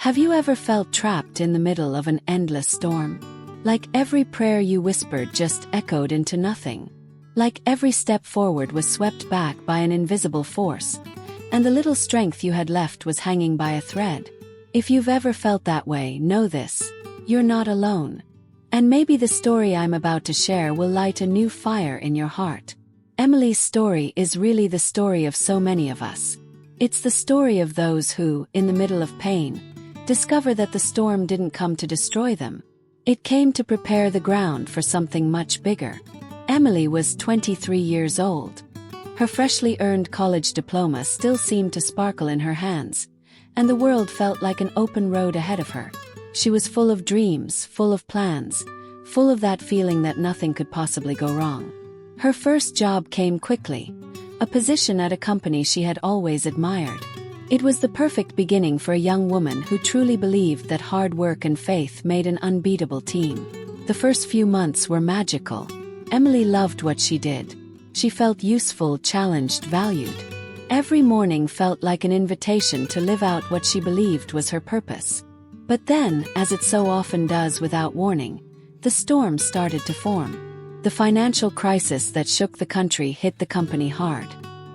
Have you ever felt trapped in the middle of an endless storm? Like every prayer you whispered just echoed into nothing. Like every step forward was swept back by an invisible force, and the little strength you had left was hanging by a thread. If you've ever felt that way, know this: you're not alone. And maybe the story I'm about to share will light a new fire in your heart. Emily's story is really the story of so many of us. It's the story of those who, in the middle of pain, discover that the storm didn't come to destroy them. It came to prepare the ground for something much bigger. Emily was 23 years old. Her freshly earned college diploma still seemed to sparkle in her hands, and the world felt like an open road ahead of her. She was full of dreams, full of plans, full of that feeling that nothing could possibly go wrong. Her first job came quickly, a position at a company she had always admired. It was the perfect beginning for a young woman who truly believed that hard work and faith made an unbeatable team. The first few months were magical. Emily loved what she did. She felt useful, challenged, valued. Every morning felt like an invitation to live out what she believed was her purpose. But then, as it so often does without warning, the storm started to form. The financial crisis that shook the country hit the company hard.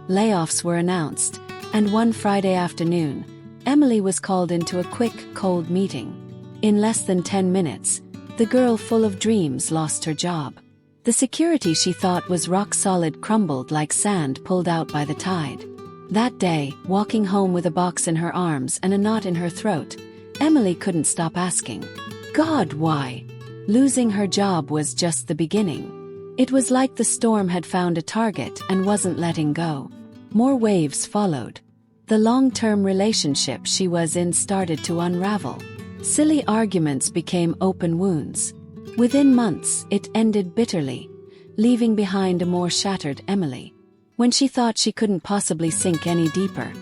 Layoffs were announced, and one Friday afternoon, Emily was called into a quick, cold meeting. In less than 10 minutes, the girl full of dreams lost her job. The security she thought was rock solid crumbled like sand pulled out by the tide. That day, walking home with a box in her arms and a knot in her throat, Emily couldn't stop asking, "God, why?" Losing her job was just the beginning. It was like the storm had found a target and wasn't letting go. More waves followed. The long-term relationship she was in started to unravel. Silly arguments became open wounds. Within months, it ended bitterly, leaving behind a more shattered Emily. When she thought she couldn't possibly sink any deeper,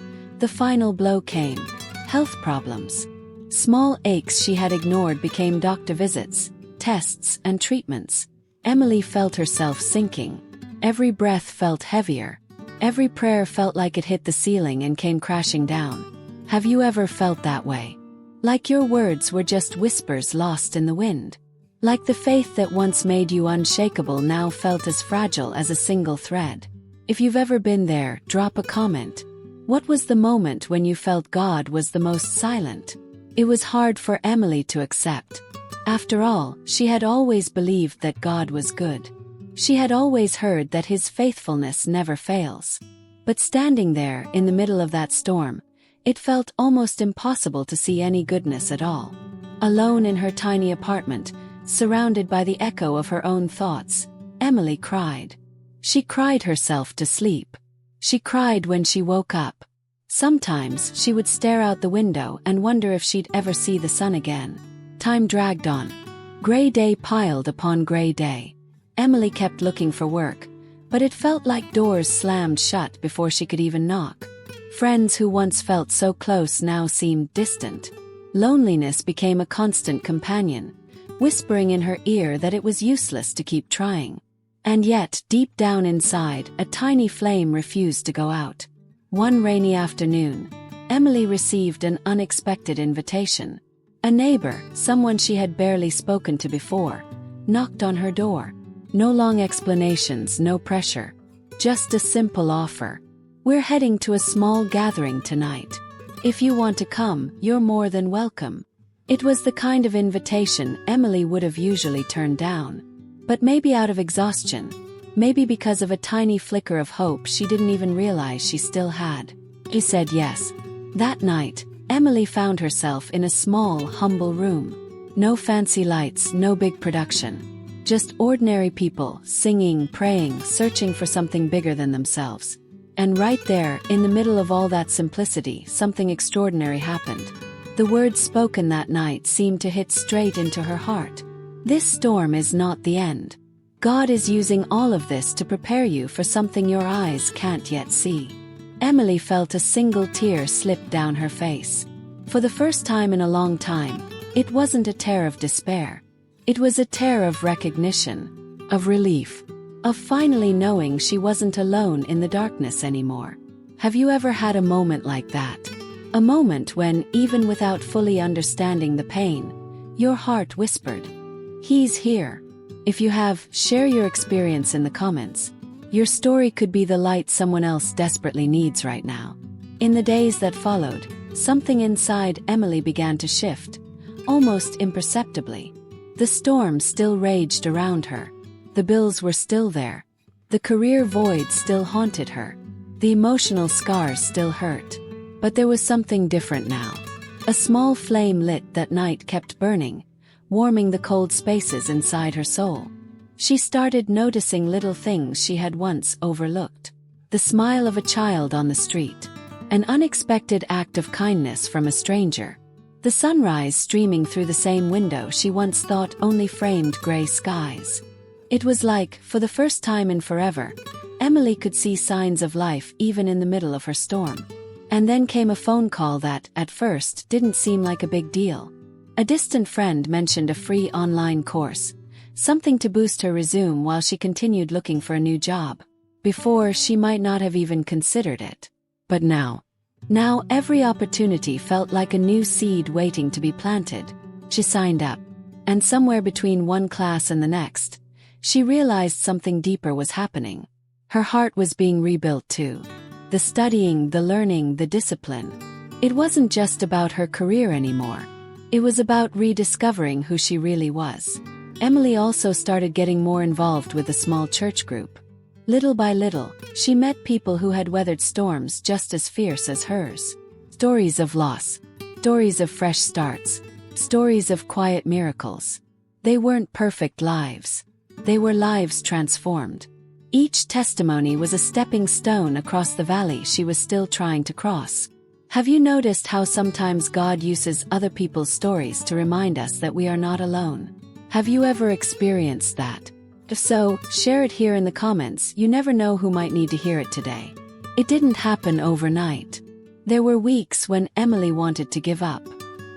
the final blow came: health problems. Small aches she had ignored became doctor visits, tests, and treatments. Emily felt herself sinking. Every breath felt heavier. Every prayer felt like it hit the ceiling and came crashing down. Have you ever felt that way? Like your words were just whispers lost in the wind. Like the faith that once made you unshakable now felt as fragile as a single thread. If you've ever been there, drop a comment. What was the moment when you felt God was the most silent? It was hard for Emily to accept. After all, she had always believed that God was good. She had always heard that His faithfulness never fails. But standing there, in the middle of that storm, it felt almost impossible to see any goodness at all. Alone in her tiny apartment, surrounded by the echo of her own thoughts, Emily cried. She cried herself to sleep. She cried when she woke up. Sometimes she would stare out the window and wonder if she'd ever see the sun again. Time dragged on. Gray day piled upon gray day. Emily kept looking for work, but it felt like doors slammed shut before she could even knock. Friends who once felt so close now seemed distant. Loneliness became a constant companion, whispering in her ear that it was useless to keep trying. And yet, deep down inside, a tiny flame refused to go out. One rainy afternoon, Emily received an unexpected invitation. A neighbor, someone she had barely spoken to before, knocked on her door. No long explanations, no pressure. Just a simple offer. "We're heading to a small gathering tonight. If you want to come, you're more than welcome." It was the kind of invitation Emily would have usually turned down. But maybe out of exhaustion, maybe because of a tiny flicker of hope she didn't even realize she still had, she said yes. That night, Emily found herself in a small, humble room. No fancy lights, no big production. Just ordinary people, singing, praying, searching for something bigger than themselves. And right there, in the middle of all that simplicity, something extraordinary happened. The words spoken that night seemed to hit straight into her heart. This storm is not the end. God is using all of this to prepare you for something your eyes can't yet see. Emily felt a single tear slip down her face. For the first time in a long time, it wasn't a tear of despair. It was a tear of recognition, of relief, of finally knowing she wasn't alone in the darkness anymore. Have you ever had a moment like that? A moment when, even without fully understanding the pain, your heart whispered, "He's here." If you have, share your experience in the comments. Your story could be the light someone else desperately needs right now. In the days that followed, something inside Emily began to shift, almost imperceptibly. The storm still raged around her. The bills were still there. The career void still haunted her. The emotional scars still hurt. But there was something different now. A small flame lit that night kept burning, warming the cold spaces inside her soul. She started noticing little things she had once overlooked. The smile of a child on the street. An unexpected act of kindness from a stranger. The sunrise streaming through the same window she once thought only framed gray skies. It was like, for the first time in forever, Emily could see signs of life even in the middle of her storm. And then came a phone call that, at first, didn't seem like a big deal. A distant friend mentioned a free online course, something to boost her resume while she continued looking for a new job. Before, she might not have even considered it. But now every opportunity felt like a new seed waiting to be planted. She signed up. And somewhere between one class and the next, she realized something deeper was happening. Her heart was being rebuilt too. The studying, the learning, the discipline. It wasn't just about her career anymore. It was about rediscovering who she really was. Emily also started getting more involved with a small church group. Little by little, she met people who had weathered storms just as fierce as hers. Stories of loss. Stories of fresh starts. Stories of quiet miracles. They weren't perfect lives. They were lives transformed. Each testimony was a stepping stone across the valley she was still trying to cross. Have you noticed how sometimes God uses other people's stories to remind us that we are not alone? Have you ever experienced that? If so, share it here in the comments. You never know who might need to hear it today. It didn't happen overnight. There were weeks when Emily wanted to give up.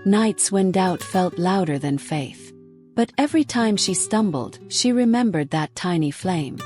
Nights when doubt felt louder than faith. But every time she stumbled, she remembered that tiny flame.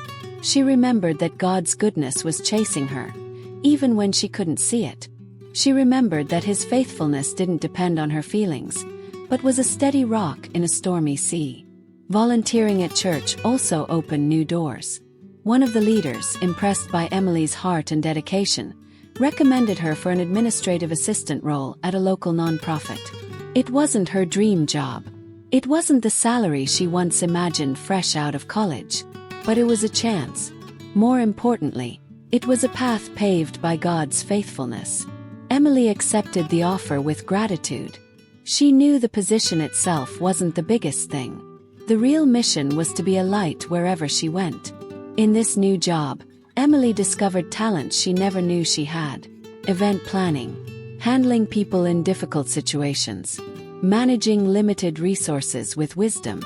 She remembered that God's goodness was chasing her, even when she couldn't see it. She remembered that His faithfulness didn't depend on her feelings, but was a steady rock in a stormy sea. Volunteering at church also opened new doors. One of the leaders, impressed by Emily's heart and dedication, recommended her for an administrative assistant role at a local nonprofit. It wasn't her dream job. It wasn't the salary she once imagined fresh out of college. But it was a chance. More importantly, it was a path paved by God's faithfulness. Emily accepted the offer with gratitude. She knew the position itself wasn't the biggest thing. The real mission was to be a light wherever she went. In this new job, Emily discovered talents she never knew she had. Event planning, handling people in difficult situations, managing limited resources with wisdom.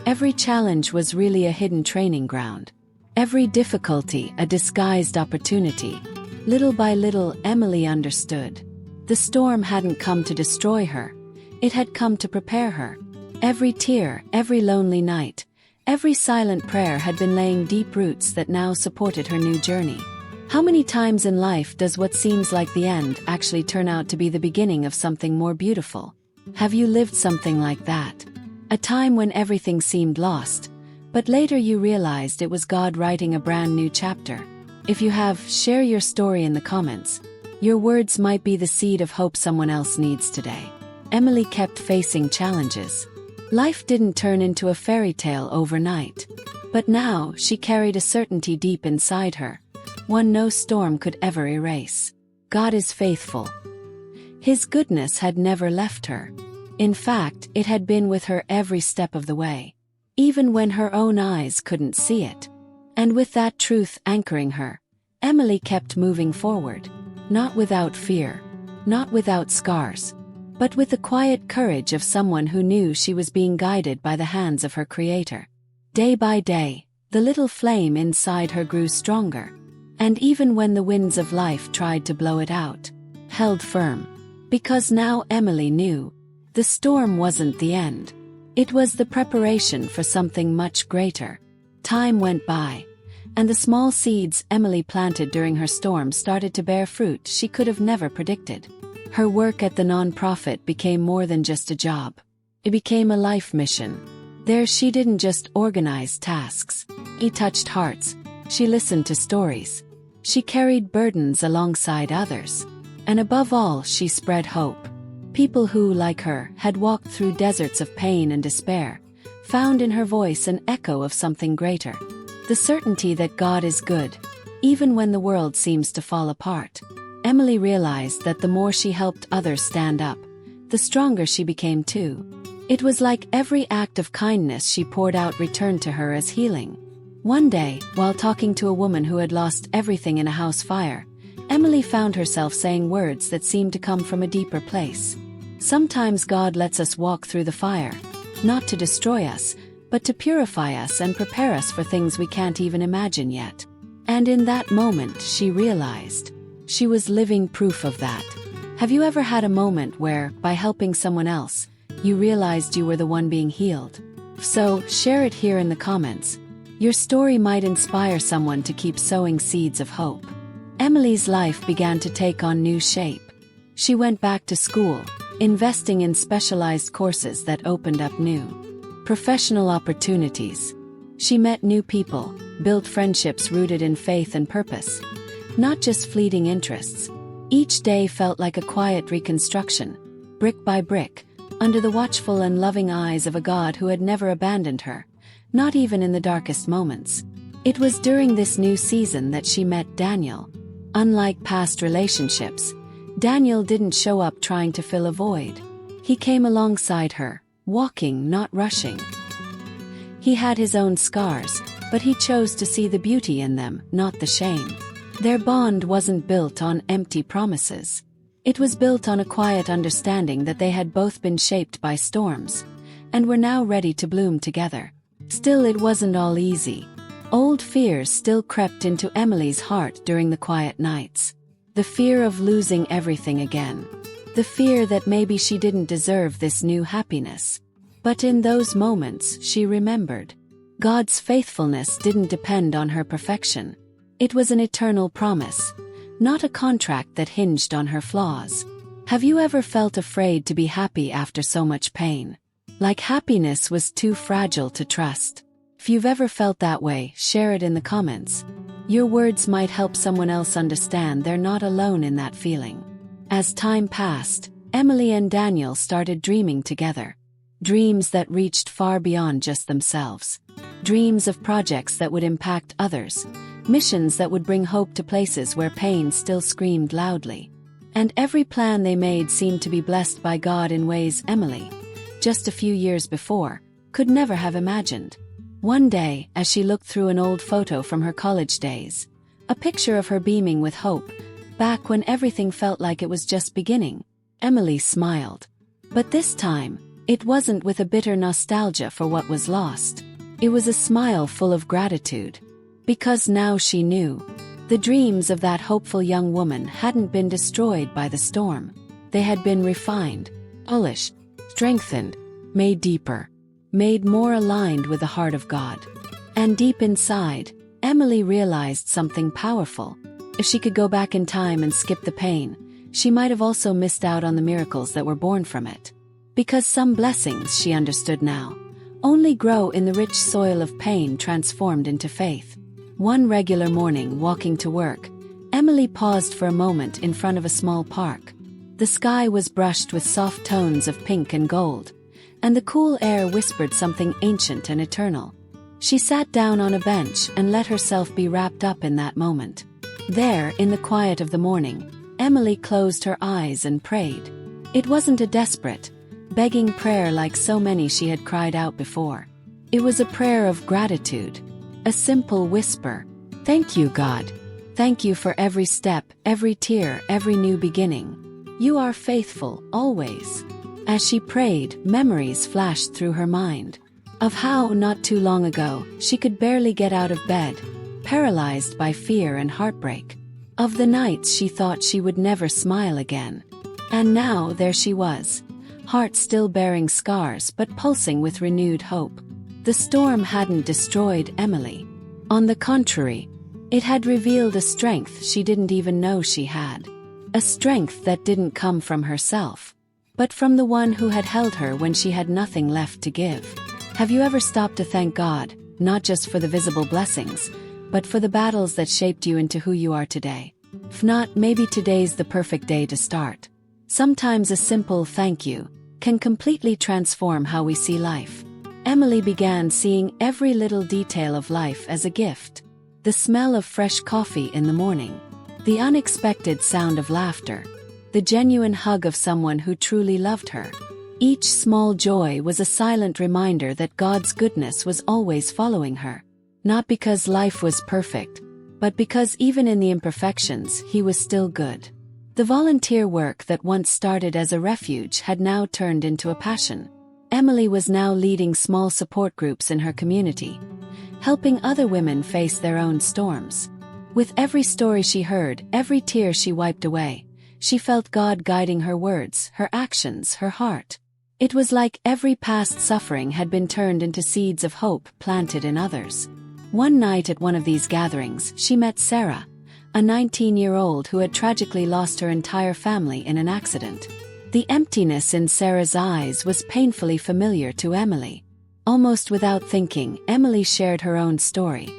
Every challenge was really a hidden training ground. Every difficulty a disguised opportunity. Little by little, Emily understood. The storm hadn't come to destroy her. It had come to prepare her. Every tear, every lonely night, every silent prayer had been laying deep roots that now supported her new journey. How many times in life does what seems like the end actually turn out to be the beginning of something more beautiful? Have you lived something like that? A time when everything seemed lost, but later you realized it was God writing a brand new chapter. If you have, share your story in the comments. Your words might be the seed of hope someone else needs today. Emily kept facing challenges. Life didn't turn into a fairy tale overnight. But now, she carried a certainty deep inside her, one no storm could ever erase. God is faithful. His goodness had never left her. In fact, it had been with her every step of the way, even when her own eyes couldn't see it. And with that truth anchoring her, Emily kept moving forward, not without fear, not without scars, but with the quiet courage of someone who knew she was being guided by the hands of her Creator. Day by day, the little flame inside her grew stronger, and even when the winds of life tried to blow it out, held firm. Because now Emily knew, the storm wasn't the end. It was the preparation for something much greater. Time went by, and the small seeds Emily planted during her storm started to bear fruit she could have never predicted. Her work at the nonprofit became more than just a job. It became a life mission. There she didn't just organize tasks. She touched hearts. She listened to stories. She carried burdens alongside others. And above all, she spread hope. People who, like her, had walked through deserts of pain and despair, found in her voice an echo of something greater. The certainty that God is good, even when the world seems to fall apart. Emily realized that the more she helped others stand up, the stronger she became too. It was like every act of kindness she poured out returned to her as healing. One day, while talking to a woman who had lost everything in a house fire, Emily found herself saying words that seemed to come from a deeper place. Sometimes God lets us walk through the fire, not to destroy us, but to purify us and prepare us for things we can't even imagine yet. And in that moment, she realized she was living proof of that. Have you ever had a moment where, by helping someone else, you realized you were the one being healed? So, share it here in the comments. Your story might inspire someone to keep sowing seeds of hope. Emily's life began to take on new shape. She went back to school, investing in specialized courses that opened up new professional opportunities. She met new people, built friendships rooted in faith and purpose, not just fleeting interests. Each day felt like a quiet reconstruction, brick by brick, under the watchful and loving eyes of a God who had never abandoned her, not even in the darkest moments. It was during this new season that she met Daniel. Unlike past relationships, Daniel didn't show up trying to fill a void. He came alongside her, walking, not rushing. He had his own scars, but he chose to see the beauty in them, not the shame. Their bond wasn't built on empty promises. It was built on a quiet understanding that they had both been shaped by storms, and were now ready to bloom together. Still, it wasn't all easy. Old fears still crept into Emily's heart during the quiet nights. The fear of losing everything again. The fear that maybe she didn't deserve this new happiness. But in those moments, she remembered. God's faithfulness didn't depend on her perfection. It was an eternal promise, not a contract that hinged on her flaws. Have you ever felt afraid to be happy after so much pain? Like happiness was too fragile to trust. If you've ever felt that way, share it in the comments. Your words might help someone else understand they're not alone in that feeling. As time passed, Emily and Daniel started dreaming together. Dreams that reached far beyond just themselves. Dreams of projects that would impact others. Missions that would bring hope to places where pain still screamed loudly. And every plan they made seemed to be blessed by God in ways Emily, just a few years before, could never have imagined. One day, as she looked through an old photo from her college days, a picture of her beaming with hope, back when everything felt like it was just beginning, Emily smiled. But this time, it wasn't with a bitter nostalgia for what was lost. It was a smile full of gratitude. Because now she knew, the dreams of that hopeful young woman hadn't been destroyed by the storm. They had been refined, polished, strengthened, made deeper, made more aligned with the heart of God. And deep inside, Emily realized something powerful. If she could go back in time and skip the pain, she might have also missed out on the miracles that were born from it. Because some blessings, she understood now, only grow in the rich soil of pain transformed into faith. One regular morning, walking to work, Emily paused for a moment in front of a small park. The sky was brushed with soft tones of pink and gold, and the cool air whispered something ancient and eternal. She sat down on a bench and let herself be wrapped up in that moment. There, in the quiet of the morning, Emily closed her eyes and prayed. It wasn't a desperate, begging prayer like so many she had cried out before. It was a prayer of gratitude, a simple whisper. Thank you, God. Thank you for every step, every tear, every new beginning. You are faithful, always. As she prayed, memories flashed through her mind of how, not too long ago, she could barely get out of bed, paralyzed by fear and heartbreak. Of the nights she thought she would never smile again. And now there she was, heart still bearing scars but pulsing with renewed hope. The storm hadn't destroyed Emily. On the contrary, it had revealed a strength she didn't even know she had. A strength that didn't come from herself, but from the one who had held her when she had nothing left to give. Have you ever stopped to thank God, not just for the visible blessings, but for the battles that shaped you into who you are today? If not, maybe today's the perfect day to start. Sometimes a simple thank you can completely transform how we see life. Emily began seeing every little detail of life as a gift. The smell of fresh coffee in the morning, the unexpected sound of laughter, the genuine hug of someone who truly loved her. Each small joy was a silent reminder that God's goodness was always following her. Not because life was perfect, but because even in the imperfections, He was still good. The volunteer work that once started as a refuge had now turned into a passion. Emily was now leading small support groups in her community, helping other women face their own storms. With every story she heard, every tear she wiped away, she felt God guiding her words, her actions, her heart. It was like every past suffering had been turned into seeds of hope planted in others. One night at one of these gatherings, she met Sarah, a 19-year-old who had tragically lost her entire family in an accident. The emptiness in Sarah's eyes was painfully familiar to Emily. Almost without thinking, Emily shared her own story.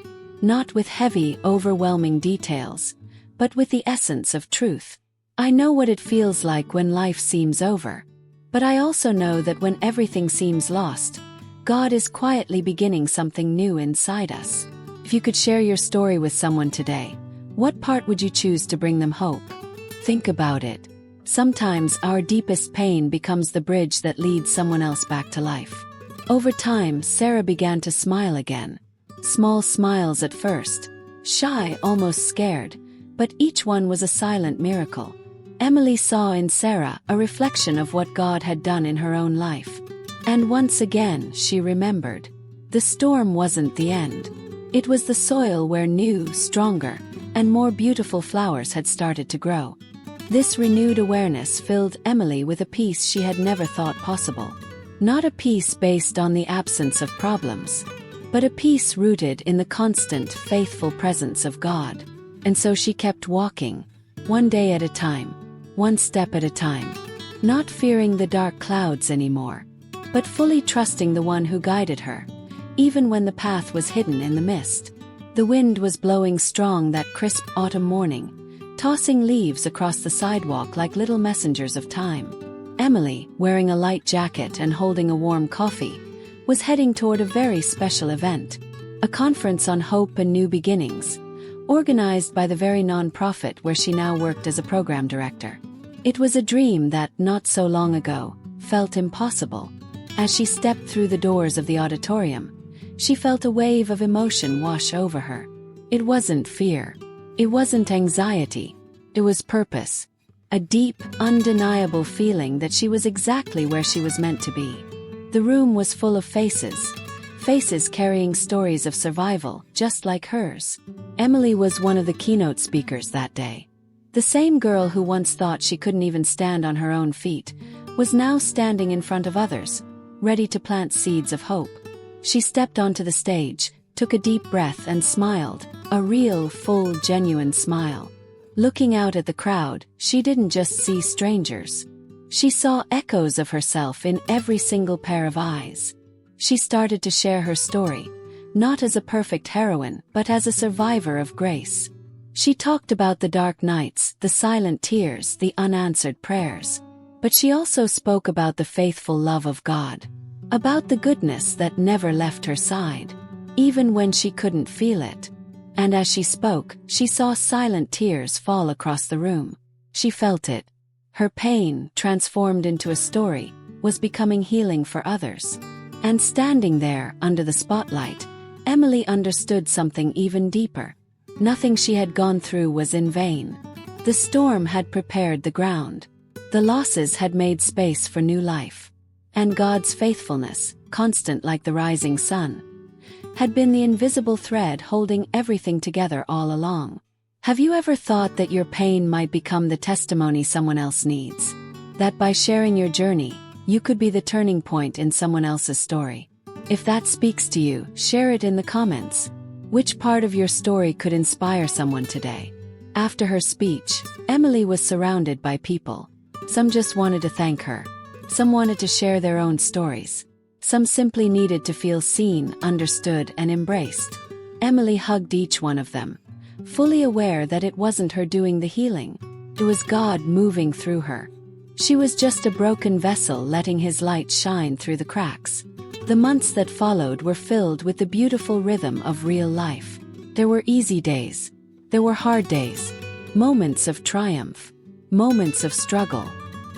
Not with heavy, overwhelming details, but with the essence of truth. I know what it feels like when life seems over. But I also know that when everything seems lost, God is quietly beginning something new inside us. If you could share your story with someone today, what part would you choose to bring them hope? Think about it. Sometimes our deepest pain becomes the bridge that leads someone else back to life. Over time, Sarah began to smile again. Small smiles at first, shy, almost scared, but each one was a silent miracle. Emily saw in Sarah a reflection of what God had done in her own life. And once again, she remembered. The storm wasn't the end. It was the soil where new, stronger, and more beautiful flowers had started to grow. This renewed awareness filled Emily with a peace she had never thought possible. Not a peace based on the absence of problems, but a peace rooted in the constant, faithful presence of God. And so she kept walking, one day at a time, one step at a time, not fearing the dark clouds anymore, but fully trusting the one who guided her, even when the path was hidden in the mist. The wind was blowing strong that crisp autumn morning, tossing leaves across the sidewalk like little messengers of time. Emily, wearing a light jacket and holding a warm coffee, was heading toward a very special event, a conference on hope and new beginnings, organized by the very non-profit where she now worked as a program director. It was a dream that, not so long ago, felt impossible. As she stepped through the doors of the auditorium, she felt a wave of emotion wash over her. It wasn't fear. It wasn't anxiety. It was purpose. A deep, undeniable feeling that she was exactly where she was meant to be. The room was full of faces carrying stories of survival, just like hers. Emily was one of the keynote speakers that day. The same girl who once thought she couldn't even stand on her own feet was now standing in front of others, ready to plant seeds of hope. She stepped onto the stage, took a deep breath and smiled, a real, full, genuine smile. Looking out at the crowd, she didn't just see strangers. She saw echoes of herself in every single pair of eyes. She started to share her story, not as a perfect heroine, but as a survivor of grace. She talked about the dark nights, the silent tears, the unanswered prayers. But she also spoke about the faithful love of God, about the goodness that never left her side, even when she couldn't feel it. And as she spoke, she saw silent tears fall across the room. She felt it. Her pain, transformed into a story, was becoming healing for others. And standing there, under the spotlight, Emily understood something even deeper. Nothing she had gone through was in vain. The storm had prepared the ground. The losses had made space for new life. And God's faithfulness, constant like the rising sun, had been the invisible thread holding everything together all along. Have you ever thought that your pain might become the testimony someone else needs? That by sharing your journey, you could be the turning point in someone else's story? If that speaks to you, share it in the comments. Which part of your story could inspire someone today? After her speech, Emily was surrounded by people. Some just wanted to thank her. Some wanted to share their own stories. Some simply needed to feel seen, understood, and embraced. Emily hugged each one of them, fully aware that it wasn't her doing the healing. It was God moving through her. She was just a broken vessel letting His light shine through the cracks. The months that followed were filled with the beautiful rhythm of real life. There were easy days. There were hard days. Moments of triumph. Moments of struggle.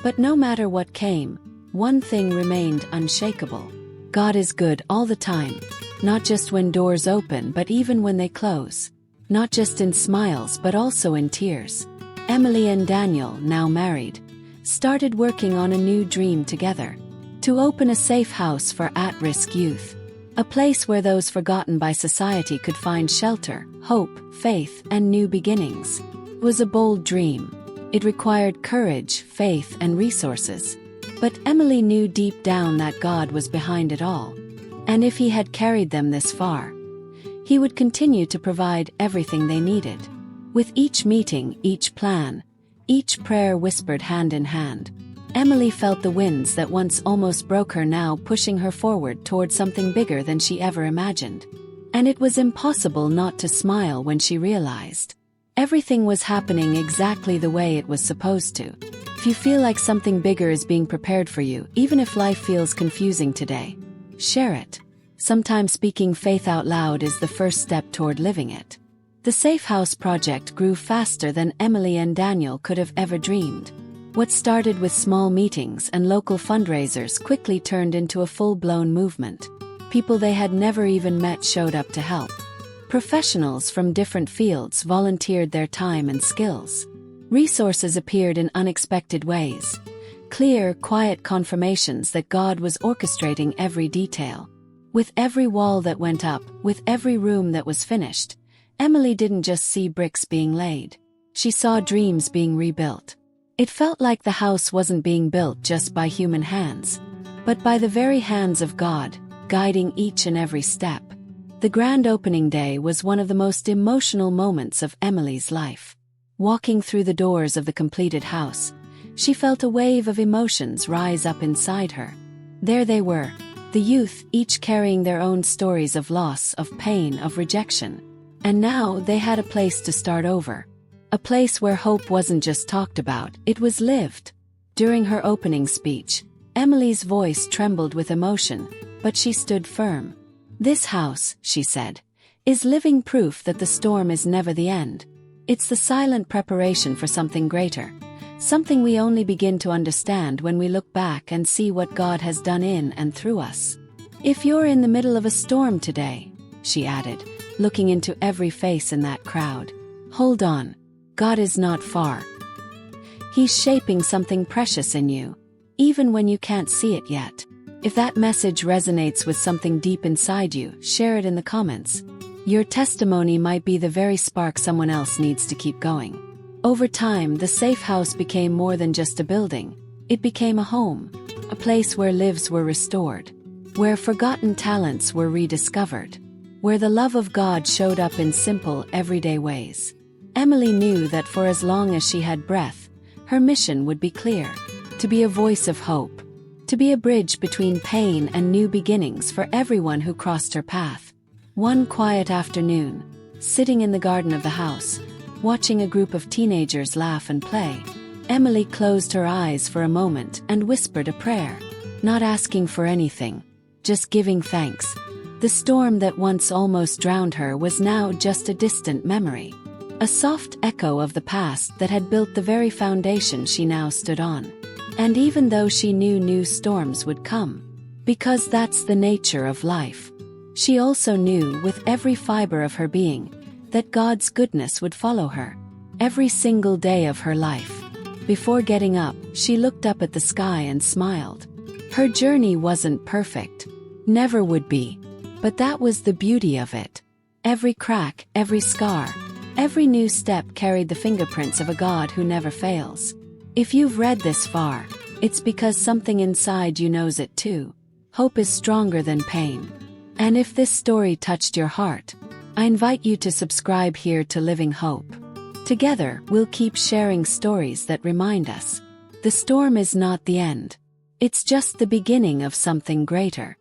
But no matter what came, one thing remained unshakable. God is good all the time. Not just when doors open, but even when they close. Not just in smiles, but also in tears. Emily and Daniel, now married, started working on a new dream together. To open a safe house for at-risk youth. A place where those forgotten by society could find shelter, hope, faith, and new beginnings. It was a bold dream. It required courage, faith, and resources. But Emily knew deep down that God was behind it all. And if He had carried them this far, He would continue to provide everything they needed. With each meeting, each plan, each prayer whispered hand in hand, Emily felt the winds that once almost broke her now pushing her forward toward something bigger than she ever imagined. And it was impossible not to smile when she realized everything was happening exactly the way it was supposed to. If you feel like something bigger is being prepared for you, even if life feels confusing today, share it. Sometimes speaking faith out loud is the first step toward living it. The Safe House project grew faster than Emily and Daniel could have ever dreamed. What started with small meetings and local fundraisers quickly turned into a full-blown movement. People they had never even met showed up to help. Professionals from different fields volunteered their time and skills. Resources appeared in unexpected ways. Clear, quiet confirmations that God was orchestrating every detail. With every wall that went up, with every room that was finished, Emily didn't just see bricks being laid. She saw dreams being rebuilt. It felt like the house wasn't being built just by human hands, but by the very hands of God, guiding each and every step. The grand opening day was one of the most emotional moments of Emily's life. Walking through the doors of the completed house, she felt a wave of emotions rise up inside her. There they were, the youth, each carrying their own stories of loss, of pain, of rejection. And now they had a place to start over. A place where hope wasn't just talked about, it was lived. During her opening speech, Emily's voice trembled with emotion, but she stood firm. "This house," she said, "is living proof that the storm is never the end. It's the silent preparation for something greater, something we only begin to understand when we look back and see what God has done in and through us." If you're in the middle of a storm today, she added, looking into every face in that crowd, hold on. God is not far. He's shaping something precious in you, even when you can't see it yet. If that message resonates with something deep inside you, share it in the comments. Your testimony might be the very spark someone else needs to keep going. Over time, the Safe House became more than just a building. It became a home, a place where lives were restored, where forgotten talents were rediscovered, where the love of God showed up in simple, everyday ways. Emily knew that for as long as she had breath, her mission would be clear: to be a voice of hope, to be a bridge between pain and new beginnings for everyone who crossed her path. One quiet afternoon, sitting in the garden of the house, watching a group of teenagers laugh and play, Emily closed her eyes for a moment and whispered a prayer, not asking for anything, just giving thanks. The storm that once almost drowned her was now just a distant memory. A soft echo of the past that had built the very foundation she now stood on. And even though she knew new storms would come, because that's the nature of life, she also knew with every fiber of her being that God's goodness would follow her every single day of her life. Before getting up, she looked up at the sky and smiled. Her journey wasn't perfect, never would be, but that was the beauty of it. Every crack, every scar, every new step carried the fingerprints of a God who never fails. If you've read this far, it's because something inside you knows it too. Hope is stronger than pain. And if this story touched your heart, I invite you to subscribe here to Living Hope. Together, we'll keep sharing stories that remind us the storm is not the end. It's just the beginning of something greater.